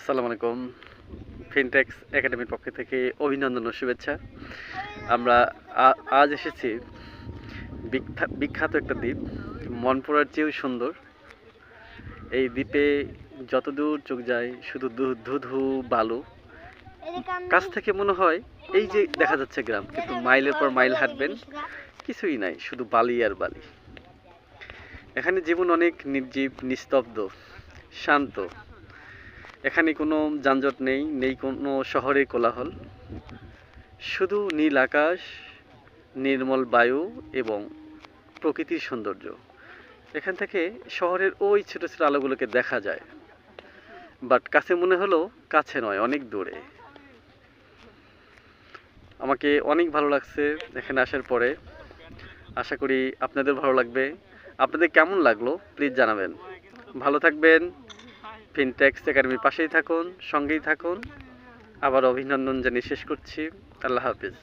আসসালামু আলাইকুম। ফিনটেক্স একাডেমির পক্ষ থেকে অভিনন্দন ও শুভেচ্ছা। আমরা আজ এসেছি বিখ্যাত একটা দ্বীপ, মনপুরার চেয়েও সুন্দর। এই দ্বীপে যতদূর চোখ যায় শুধু ধুধু বালু। কাছ থেকে মনে হয় এই যে দেখা যাচ্ছে গ্রাম, কিন্তু মাইলের পর মাইল হাঁটবেন কিছুই নাই, শুধু বালি আর বালি। এখানে জীবন অনেক নির্জীব, নিস্তব্ধ, শান্ত। এখানে কোনো যানজট নেই, নেই কোনো শহরের কোলাহল। শুধু নীল আকাশ, নির্মল বায়ু এবং প্রকৃতির সৌন্দর্য। এখান থেকে শহরের ওই ছোট ছোট আলোগুলোকে দেখা যায়, বাট কাছে মনে হলো কাছে নয়, অনেক দূরে। আমাকে অনেক ভালো লাগছে এখানে আসার পরে। আশা করি আপনাদের ভালো লাগবে। আপনাদের কেমন লাগলো প্লিজ জানাবেন। ভালো থাকবেন। ফিনটেক্স একাডেমির পাশেই থাকুন, সঙ্গেই থাকুন। আবার অভিনন্দন জানিয়ে শেষ করছি। আল্লাহ হাফিজ।